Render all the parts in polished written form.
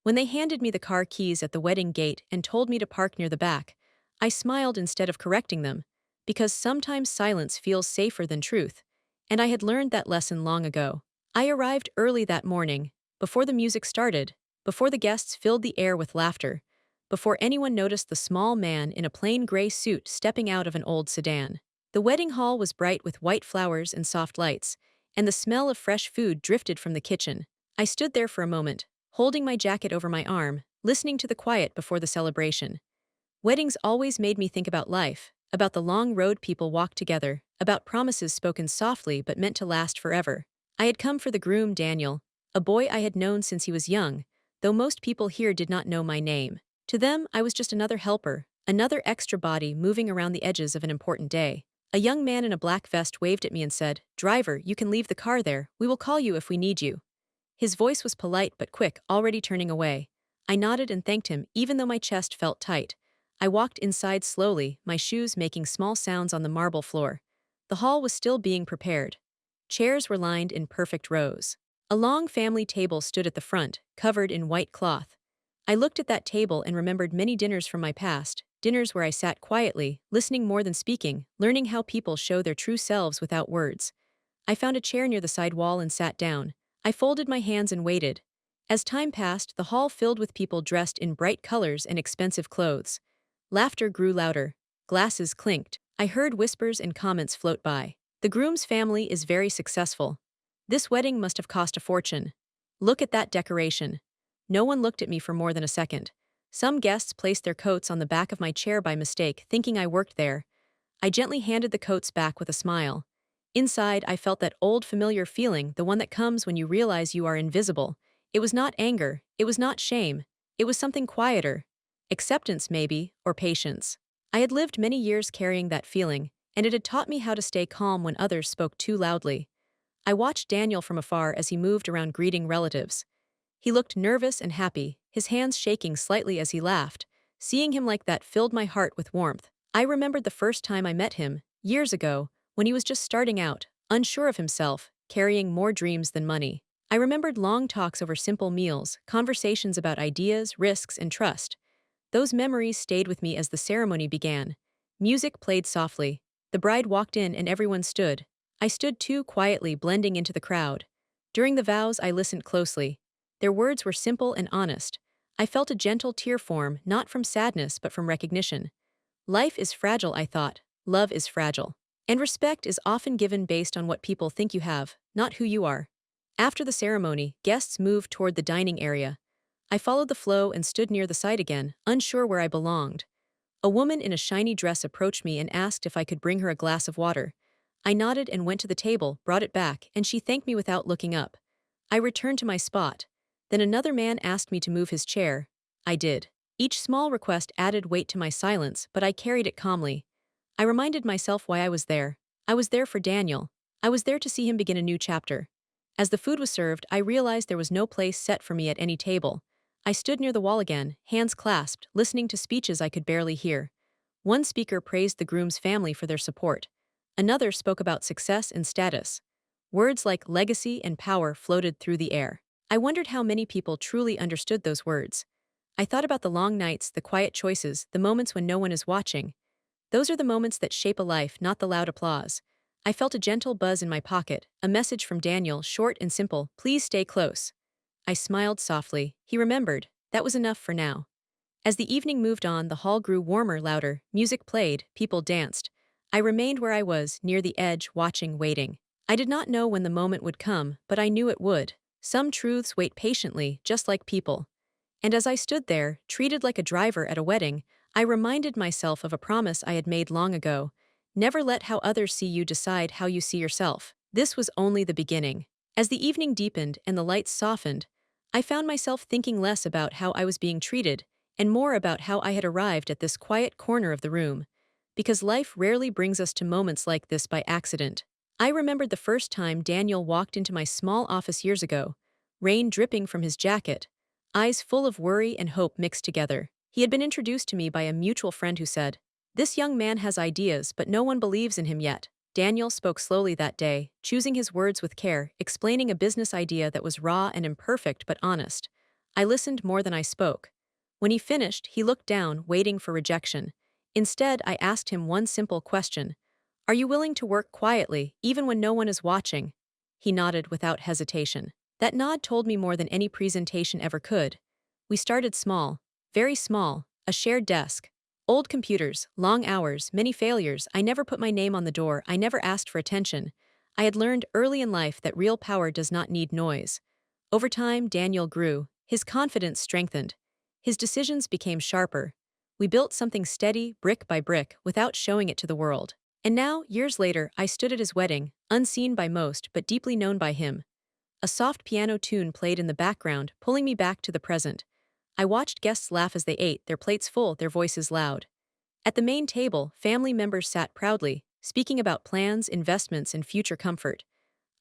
When they handed me the car keys at the wedding gate and told me to park near the back, I smiled instead of correcting them, because sometimes silence feels safer than truth, and I had learned that lesson long ago. I arrived early that morning, before the music started, before the guests filled the air with laughter, before anyone noticed the small man in a plain gray suit stepping out of an old sedan. The wedding hall was bright with white flowers and soft lights, and the smell of fresh food drifted from the kitchen. I stood there for a moment, holding my jacket over my arm, listening to the quiet before the celebration. Weddings always made me think about life, about the long road people walked together, about promises spoken softly but meant to last forever. I had come for the groom, Daniel, a boy I had known since he was young, though most people here did not know my name. To them, I was just another helper, another extra body moving around the edges of an important day. A young man in a black vest waved at me and said, "Driver, you can leave the car there, we will call you if we need you." His voice was polite but quick, already turning away. I nodded and thanked him, even though my chest felt tight. I walked inside slowly, my shoes making small sounds on the marble floor. The hall was still being prepared. Chairs were lined in perfect rows. A long family table stood at the front, covered in white cloth. I looked at that table and remembered many dinners from my past, dinners where I sat quietly, listening more than speaking, learning how people show their true selves without words. I found a chair near the side wall and sat down. I folded my hands and waited. As time passed, the hall filled with people dressed in bright colors and expensive clothes. Laughter grew louder. Glasses clinked. I heard whispers and comments float by. The groom's family is very successful. This wedding must have cost a fortune. Look at that decoration. No one looked at me for more than a second. Some guests placed their coats on the back of my chair by mistake, thinking I worked there. I gently handed the coats back with a smile. Inside, I felt that old familiar feeling, the one that comes when you realize you are invisible. It was not anger, it was not shame, it was something quieter. Acceptance, maybe, or patience. I had lived many years carrying that feeling, and it had taught me how to stay calm when others spoke too loudly. I watched Daniel from afar as he moved around greeting relatives. He looked nervous and happy, his hands shaking slightly as he laughed. Seeing him like that filled my heart with warmth. I remembered the first time I met him, years ago, when he was just starting out, unsure of himself, carrying more dreams than money. I remembered long talks over simple meals, conversations about ideas, risks, and trust. Those memories stayed with me as the ceremony began. Music played softly. The bride walked in and everyone stood. I stood too, quietly, blending into the crowd. During the vows, I listened closely. Their words were simple and honest. I felt a gentle tear form, not from sadness but from recognition. Life is fragile, I thought. Love is fragile. And respect is often given based on what people think you have, not who you are. After the ceremony, guests moved toward the dining area. I followed the flow and stood near the side again, unsure where I belonged. A woman in a shiny dress approached me and asked if I could bring her a glass of water. I nodded and went to the table, brought it back, and she thanked me without looking up. I returned to my spot. Then another man asked me to move his chair. I did. Each small request added weight to my silence, but I carried it calmly. I reminded myself why I was there. I was there for Daniel. I was there to see him begin a new chapter. As the food was served, I realized there was no place set for me at any table. I stood near the wall again, hands clasped, listening to speeches I could barely hear. One speaker praised the groom's family for their support. Another spoke about success and status. Words like legacy and power floated through the air. I wondered how many people truly understood those words. I thought about the long nights, the quiet choices, the moments when no one is watching. Those are the moments that shape a life, not the loud applause. I felt a gentle buzz in my pocket, a message from Daniel, short and simple, "Please stay close." I smiled softly. He remembered. That was enough for now. As the evening moved on, the hall grew warmer, louder, music played, people danced. I remained where I was, near the edge, watching, waiting. I did not know when the moment would come, but I knew it would. Some truths wait patiently, just like people. And as I stood there, treated like a driver at a wedding, I reminded myself of a promise I had made long ago. Never let how others see you decide how you see yourself. This was only the beginning. As the evening deepened and the lights softened, I found myself thinking less about how I was being treated and more about how I had arrived at this quiet corner of the room. Because life rarely brings us to moments like this by accident. I remembered the first time Daniel walked into my small office years ago, rain dripping from his jacket, eyes full of worry and hope mixed together. He had been introduced to me by a mutual friend who said, "This young man has ideas, but no one believes in him yet." Daniel spoke slowly that day, choosing his words with care, explaining a business idea that was raw and imperfect but honest. I listened more than I spoke. When he finished, he looked down, waiting for rejection. Instead, I asked him one simple question. Are you willing to work quietly, even when no one is watching? He nodded without hesitation. That nod told me more than any presentation ever could. We started small, very small, a shared desk. Old computers, long hours, many failures. I never put my name on the door, I never asked for attention. I had learned early in life that real power does not need noise. Over time, Daniel grew. His confidence strengthened. His decisions became sharper. We built something steady, brick by brick, without showing it to the world. And now, years later, I stood at his wedding, unseen by most but deeply known by him. A soft piano tune played in the background, pulling me back to the present. I watched guests laugh as they ate, their plates full, their voices loud. At the main table, family members sat proudly, speaking about plans, investments, and future comfort.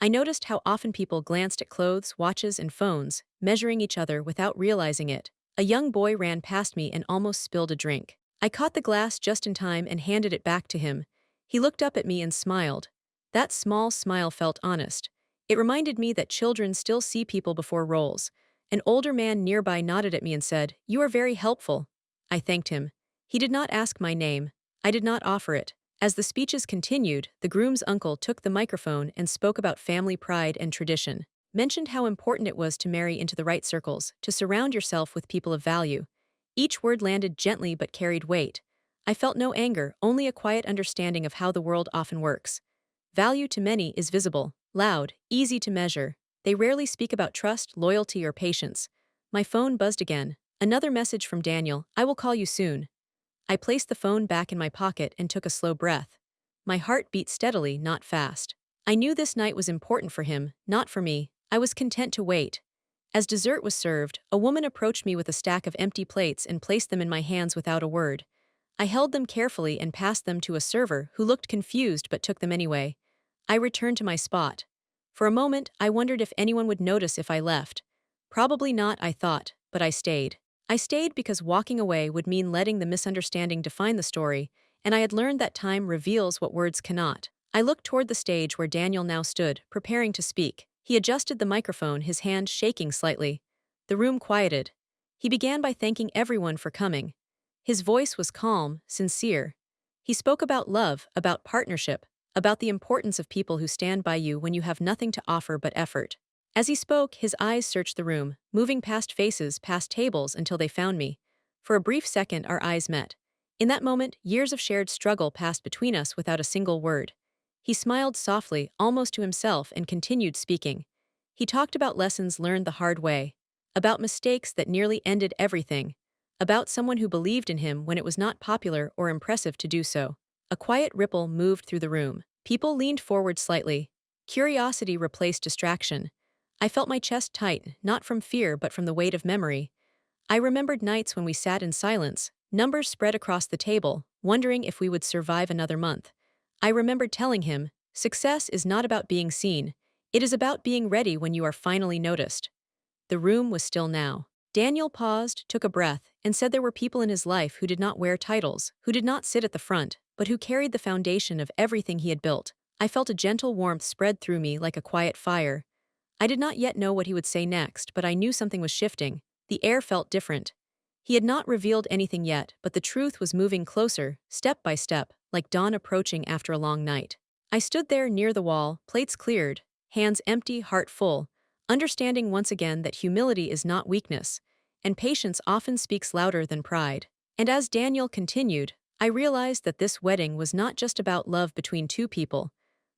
I noticed how often people glanced at clothes, watches, and phones, measuring each other without realizing it. A young boy ran past me and almost spilled a drink. I caught the glass just in time and handed it back to him. He looked up at me and smiled. That small smile felt honest. It reminded me that children still see people before roles. An older man nearby nodded at me and said, "You are very helpful." I thanked him. He did not ask my name. I did not offer it. As the speeches continued, the groom's uncle took the microphone and spoke about family pride and tradition, mentioned how important it was to marry into the right circles, to surround yourself with people of value. Each word landed gently but carried weight. I felt no anger, only a quiet understanding of how the world often works. Value to many is visible, loud, easy to measure. They rarely speak about trust, loyalty, or patience. My phone buzzed again. Another message from Daniel, "I will call you soon." I placed the phone back in my pocket and took a slow breath. My heart beat steadily, not fast. I knew this night was important for him, not for me. I was content to wait. As dessert was served, a woman approached me with a stack of empty plates and placed them in my hands without a word. I held them carefully and passed them to a server who looked confused but took them anyway. I returned to my spot. For a moment, I wondered if anyone would notice if I left. Probably not, I thought, but I stayed. I stayed because walking away would mean letting the misunderstanding define the story, and I had learned that time reveals what words cannot. I looked toward the stage where Daniel now stood, preparing to speak. He adjusted the microphone, his hand shaking slightly. The room quieted. He began by thanking everyone for coming. His voice was calm, sincere. He spoke about love, about partnership, about the importance of people who stand by you when you have nothing to offer but effort. As he spoke, his eyes searched the room, moving past faces, past tables until they found me. For a brief second, our eyes met. In that moment, years of shared struggle passed between us without a single word. He smiled softly, almost to himself, and continued speaking. He talked about lessons learned the hard way, about mistakes that nearly ended everything, about someone who believed in him when it was not popular or impressive to do so. A quiet ripple moved through the room. People leaned forward slightly. Curiosity replaced distraction. I felt my chest tighten, not from fear but from the weight of memory. I remembered nights when we sat in silence, numbers spread across the table, wondering if we would survive another month. I remembered telling him, "Success is not about being seen. It is about being ready when you are finally noticed." The room was still now. Daniel paused, took a breath, and said there were people in his life who did not wear titles, who did not sit at the front, but who carried the foundation of everything he had built. I felt a gentle warmth spread through me like a quiet fire. I did not yet know what he would say next, but I knew something was shifting. The air felt different. He had not revealed anything yet, but the truth was moving closer, step by step, like dawn approaching after a long night. I stood there near the wall, plates cleared, hands empty, heart full, understanding once again that humility is not weakness, and patience often speaks louder than pride. And as Daniel continued, I realized that this wedding was not just about love between two people,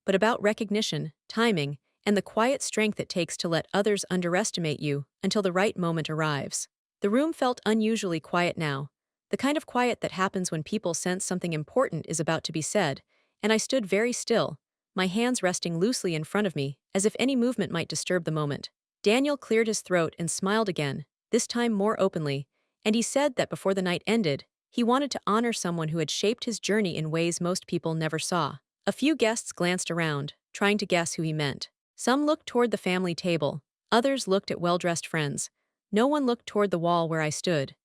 but about recognition, timing, and the quiet strength it takes to let others underestimate you until the right moment arrives. The room felt unusually quiet now, the kind of quiet that happens when people sense something important is about to be said, and I stood very still, my hands resting loosely in front of me, as if any movement might disturb the moment. Daniel cleared his throat and smiled again, this time more openly, and he said that before the night ended, he wanted to honor someone who had shaped his journey in ways most people never saw. A few guests glanced around, trying to guess who he meant. Some looked toward the family table, others looked at well-dressed friends. No one looked toward the wall where I stood.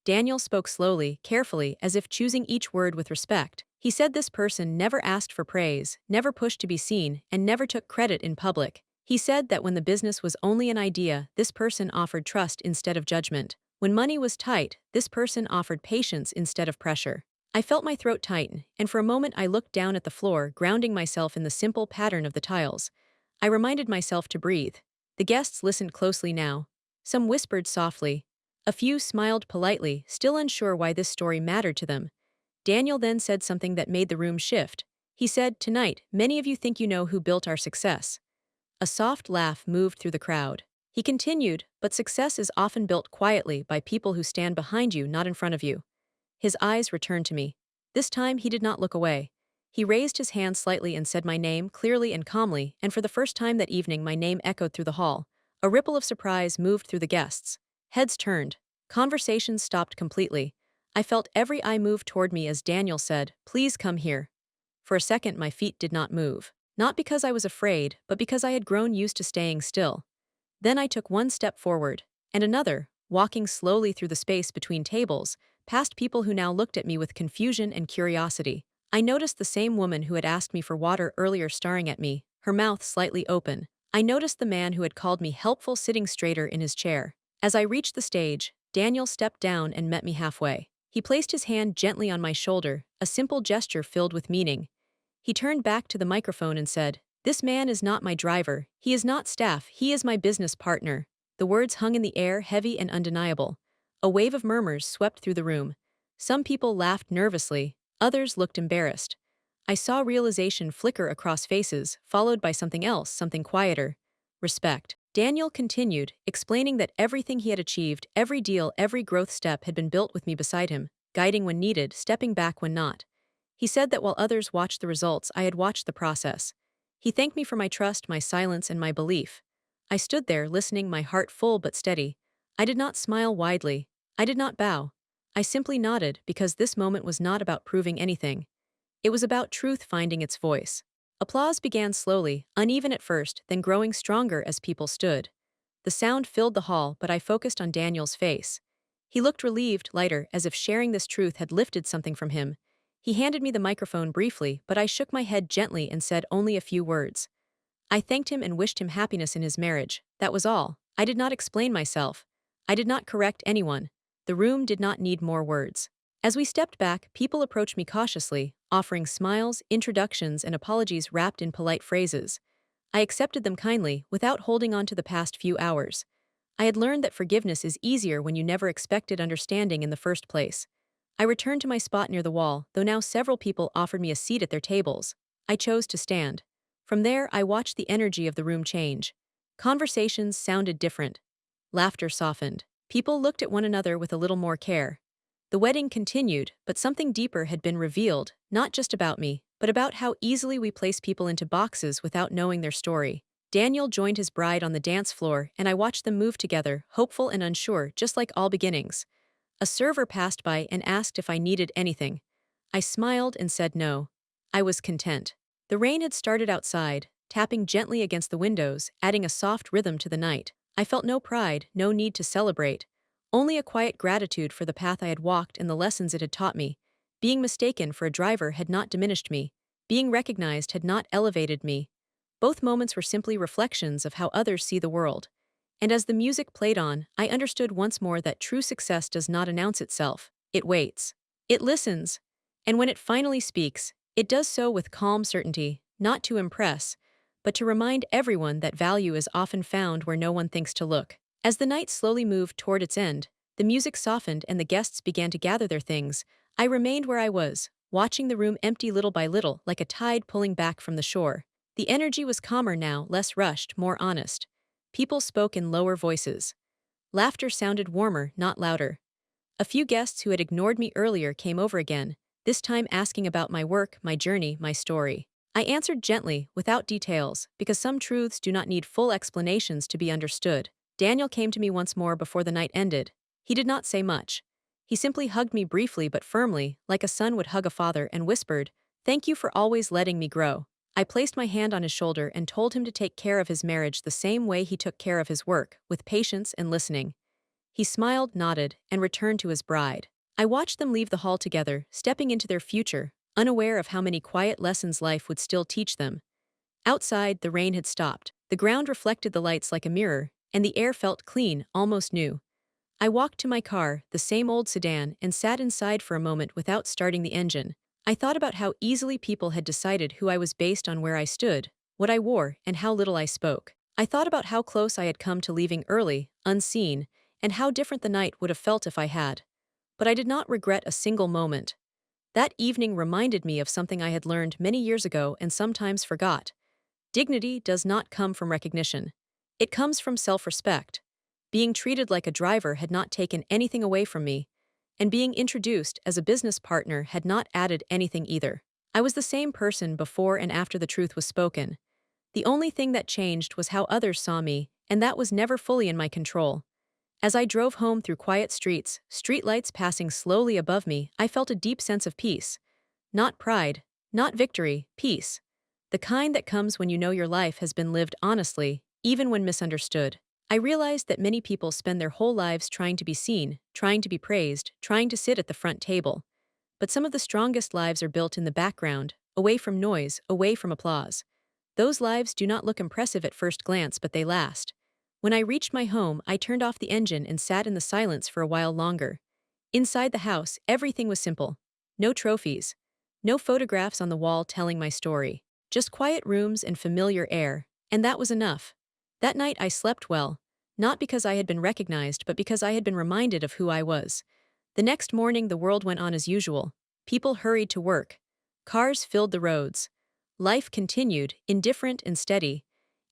Daniel spoke slowly, carefully, as if choosing each word with respect. He said this person never asked for praise, never pushed to be seen, and never took credit in public. He said that when the business was only an idea, this person offered trust instead of judgment. When money was tight, this person offered patience instead of pressure. I felt my throat tighten, and for a moment I looked down at the floor, grounding myself in the simple pattern of the tiles. I reminded myself to breathe. The guests listened closely now. Some whispered softly. A few smiled politely, still unsure why this story mattered to them. Daniel then said something that made the room shift. He said, "Tonight, many of you think you know who built our success." A soft laugh moved through the crowd. He continued, "But success is often built quietly by people who stand behind you, not in front of you." His eyes returned to me. This time he did not look away. He raised his hand slightly and said my name clearly and calmly, and for the first time that evening my name echoed through the hall. A ripple of surprise moved through the guests. Heads turned. Conversations stopped completely. I felt every eye move toward me as Daniel said, "Please come here." For a second my feet did not move. Not because I was afraid, but because I had grown used to staying still. Then I took one step forward, and another, walking slowly through the space between tables, past people who now looked at me with confusion and curiosity. I noticed the same woman who had asked me for water earlier staring at me, her mouth slightly open. I noticed the man who had called me helpful sitting straighter in his chair. As I reached the stage, Daniel stepped down and met me halfway. He placed his hand gently on my shoulder, a simple gesture filled with meaning. He turned back to the microphone and said, "This man is not my driver, he is not staff, he is my business partner." The words hung in the air, heavy and undeniable. A wave of murmurs swept through the room. Some people laughed nervously, others looked embarrassed. I saw realization flicker across faces, followed by something else, something quieter. Respect. Daniel continued, explaining that everything he had achieved, every deal, every growth step had been built with me beside him, guiding when needed, stepping back when not. He said that while others watched the results, I had watched the process. He thanked me for my trust, my silence, and my belief. I stood there, listening, my heart full but steady. I did not smile widely. I did not bow. I simply nodded, because this moment was not about proving anything. It was about truth finding its voice. Applause began slowly, uneven at first, then growing stronger as people stood. The sound filled the hall, but I focused on Daniel's face. He looked relieved, lighter, as if sharing this truth had lifted something from him. He handed me the microphone briefly, but I shook my head gently and said only a few words. I thanked him and wished him happiness in his marriage. That was all. I did not explain myself. I did not correct anyone. The room did not need more words. As we stepped back, people approached me cautiously, offering smiles, introductions, and apologies wrapped in polite phrases. I accepted them kindly, without holding on to the past few hours. I had learned that forgiveness is easier when you never expected understanding in the first place. I returned to my spot near the wall, though now several people offered me a seat at their tables. I chose to stand. From there, I watched the energy of the room change. Conversations sounded different. Laughter softened. People looked at one another with a little more care. The wedding continued, but something deeper had been revealed, not just about me, but about how easily we place people into boxes without knowing their story. Daniel joined his bride on the dance floor, and I watched them move together, hopeful and unsure, just like all beginnings. A server passed by and asked if I needed anything. I smiled and said no. I was content. The rain had started outside, tapping gently against the windows, adding a soft rhythm to the night. I felt no pride, no need to celebrate. Only a quiet gratitude for the path I had walked and the lessons it had taught me. Being mistaken for a driver had not diminished me. Being recognized had not elevated me. Both moments were simply reflections of how others see the world. And as the music played on, I understood once more that true success does not announce itself. It waits. It listens. And when it finally speaks, it does so with calm certainty, not to impress, but to remind everyone that value is often found where no one thinks to look. As the night slowly moved toward its end, the music softened and the guests began to gather their things. I remained where I was, watching the room empty little by little, like a tide pulling back from the shore. The energy was calmer now, less rushed, more honest. People spoke in lower voices. Laughter sounded warmer, not louder. A few guests who had ignored me earlier came over again, this time asking about my work, my journey, my story. I answered gently, without details, because some truths do not need full explanations to be understood. Daniel came to me once more before the night ended. He did not say much. He simply hugged me briefly but firmly, like a son would hug a father, and whispered, "Thank you for always letting me grow." I placed my hand on his shoulder and told him to take care of his marriage the same way he took care of his work, with patience and listening. He smiled, nodded, and returned to his bride. I watched them leave the hall together, stepping into their future, unaware of how many quiet lessons life would still teach them. Outside, the rain had stopped. The ground reflected the lights like a mirror, and the air felt clean, almost new. I walked to my car, the same old sedan, and sat inside for a moment without starting the engine. I thought about how easily people had decided who I was based on where I stood, what I wore, and how little I spoke. I thought about how close I had come to leaving early, unseen, and how different the night would have felt if I had. But I did not regret a single moment. That evening reminded me of something I had learned many years ago and sometimes forgot. Dignity does not come from recognition. It comes from self-respect. Being treated like a driver had not taken anything away from me, and being introduced as a business partner had not added anything either. I was the same person before and after the truth was spoken. The only thing that changed was how others saw me, and that was never fully in my control. As I drove home through quiet streets, streetlights passing slowly above me, I felt a deep sense of peace. Not pride, not victory, peace. The kind that comes when you know your life has been lived honestly, even when misunderstood. I realized that many people spend their whole lives trying to be seen, trying to be praised, trying to sit at the front table. But some of the strongest lives are built in the background, away from noise, away from applause. Those lives do not look impressive at first glance, but they last. When I reached my home, I turned off the engine and sat in the silence for a while longer. Inside the house, everything was simple. No trophies. No photographs on the wall telling my story. Just quiet rooms and familiar air, and that was enough. That night I slept well, not because I had been recognized, but because I had been reminded of who I was. The next morning the world went on as usual. People hurried to work. Cars filled the roads. Life continued, indifferent and steady,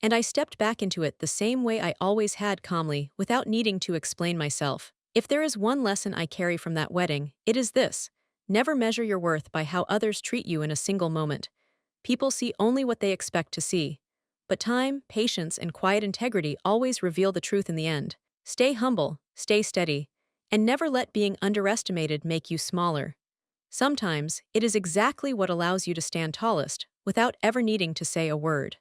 and I stepped back into it the same way I always had, calmly, without needing to explain myself. If there is one lesson I carry from that wedding, it is this: never measure your worth by how others treat you in a single moment. People see only what they expect to see. But time, patience, and quiet integrity always reveal the truth in the end. Stay humble, stay steady, and never let being underestimated make you smaller. Sometimes, it is exactly what allows you to stand tallest, without ever needing to say a word.